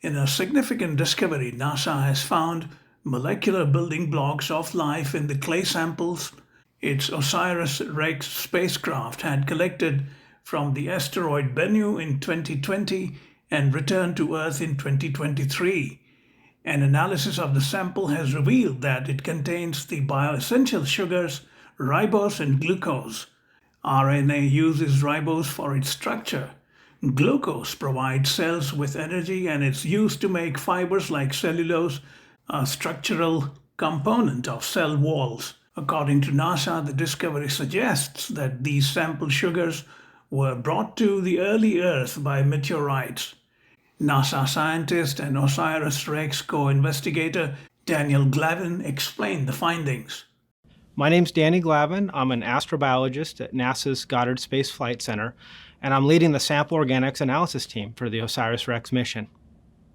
In a significant discovery, NASA has found molecular building blocks of life in the clay samples its OSIRIS-Rex spacecraft had collected from the asteroid Bennu in 2020 and returned to Earth in 2023. An analysis of the sample has revealed that it contains the bioessential sugars ribose and glucose. RNA uses ribose for its structure. Glucose provides cells with energy and it's used to make fibers like cellulose, a structural component of cell walls. According to NASA, the discovery suggests that these sample sugars were brought to the early Earth by meteorites. NASA scientist and OSIRIS-Rex co-investigator Daniel Glavin explained the findings. My name's Danny Glavin. I'm an astrobiologist at NASA's Goddard Space Flight Center, and I'm leading the sample organics analysis team for the OSIRIS-Rex mission.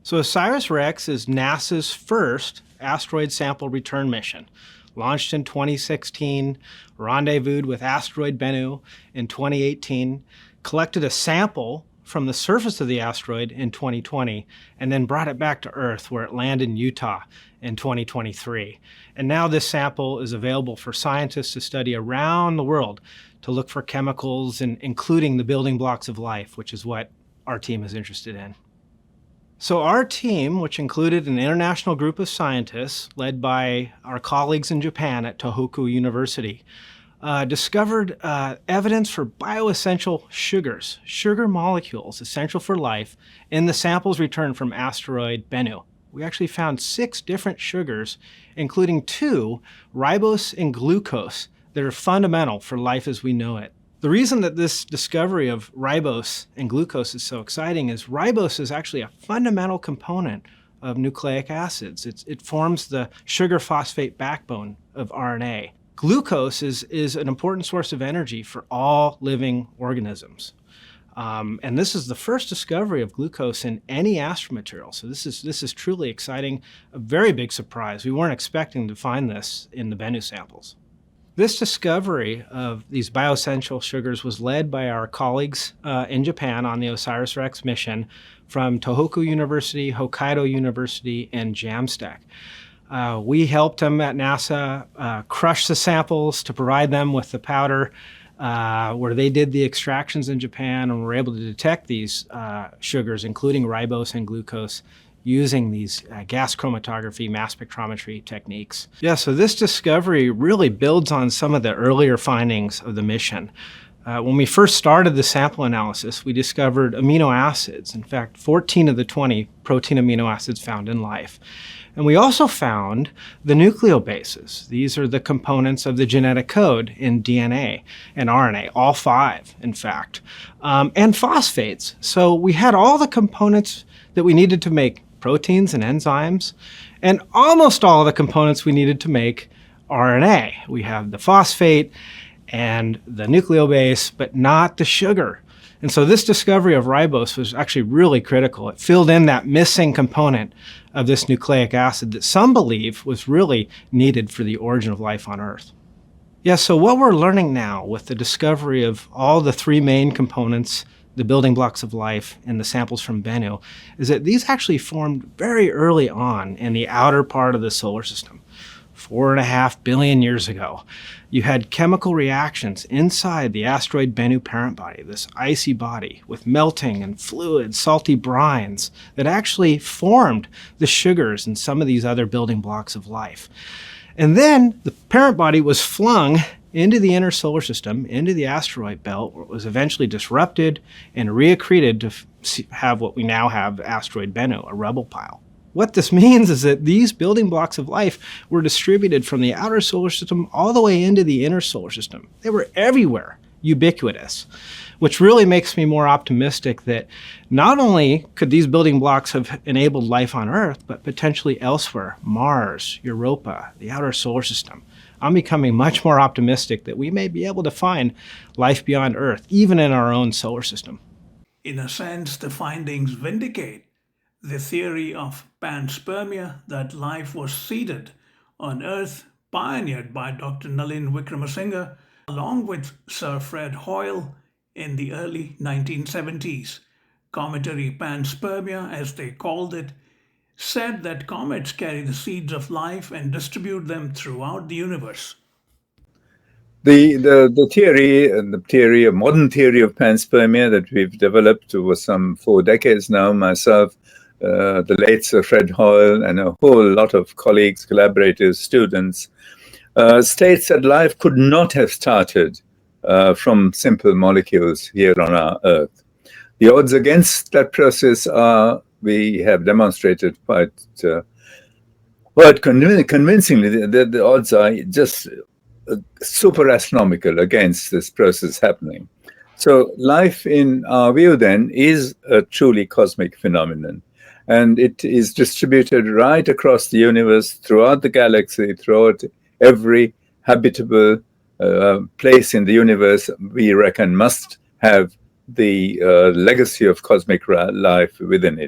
So OSIRIS-Rex is NASA's first asteroid sample return mission. Launched in 2016, rendezvoused with asteroid Bennu in 2018, collected a sample from the surface of the asteroid in 2020, and then brought it back to Earth where it landed in Utah in 2023. And now this sample is available for scientists to study around the world to look for chemicals, and including the building blocks of life, which is what our team is interested in. So our team, which included an international group of scientists led by our colleagues in Japan at Tohoku University, discovered evidence for bioessential sugars, sugar molecules essential for life, in the samples returned from asteroid Bennu. We actually found 6 different sugars, including 2, ribose and glucose, that are fundamental for life as we know it. The reason that this discovery of ribose and glucose is so exciting is ribose is actually a fundamental component of nucleic acids. It forms the sugar phosphate backbone of RNA. Glucose is an important source of energy for all living organisms. And this is the first discovery of glucose in any astromaterial. So this is truly exciting, a very big surprise. We weren't expecting to find this in the Bennu samples. This discovery of these bioessential sugars was led by our colleagues in Japan on the OSIRIS-Rex mission from Tohoku University, Hokkaido University, and JAMSTEC. We helped them at NASA crush the samples to provide them with the powder where they did the extractions in Japan, and were able to detect these sugars, including ribose and glucose, using these gas chromatography, mass spectrometry techniques. Yeah, so this discovery really builds on some of the earlier findings of the mission. When we first started the sample analysis, we discovered amino acids, in fact, 14 of the 20 protein amino acids found in life. And we also found the nucleobases. These are the components of the genetic code in DNA and RNA, all 5, in fact, and phosphates. So we had all the components that we needed to make proteins and enzymes, and almost all of the components we needed to make RNA. We have the phosphate and the nucleobase, but not the sugar. And so this discovery of ribose was actually really critical. It filled in that missing component of this nucleic acid that some believe was really needed for the origin of life on Earth. Yeah, so what we're learning now with the discovery of all the 3 main components, the building blocks of life, in the samples from Bennu, is that these actually formed very early on in the outer part of the solar system, 4.5 billion years ago. You had chemical reactions inside the asteroid Bennu parent body, this icy body with melting and fluid, salty brines that actually formed the sugars and some of these other building blocks of life. And then the parent body was flung into the inner solar system, into the asteroid belt, where it was eventually disrupted and reaccreted to have what we now have, asteroid Bennu, a rubble pile. What this means is that these building blocks of life were distributed from the outer solar system all the way into the inner solar system. They were everywhere, ubiquitous, which really makes me more optimistic that not only could these building blocks have enabled life on Earth, but potentially elsewhere, Mars, Europa, the outer solar system. I'm becoming much more optimistic that we may be able to find life beyond Earth, even in our own solar system. In a sense, the findings vindicate the theory of panspermia, that life was seeded on Earth, pioneered by Dr. Nalin Wickramasinghe, along with Sir Fred Hoyle in the early 1970s. cometary panspermia, as they called it, said that comets carry the seeds of life and distribute them throughout the universe. The theory, a modern theory of panspermia that we've developed over some 4 decades now, myself, the late Sir Fred Hoyle, and a whole lot of colleagues, collaborators, students, states that life could not have started from simple molecules here on our Earth. The odds against that process are, we have demonstrated quite convincingly, the odds are just super astronomical against this process happening. So life, in our view, then, is a truly cosmic phenomenon. And it is distributed right across the universe, throughout the galaxy, throughout every habitable place in the universe, we reckon must have the legacy of cosmic life within it.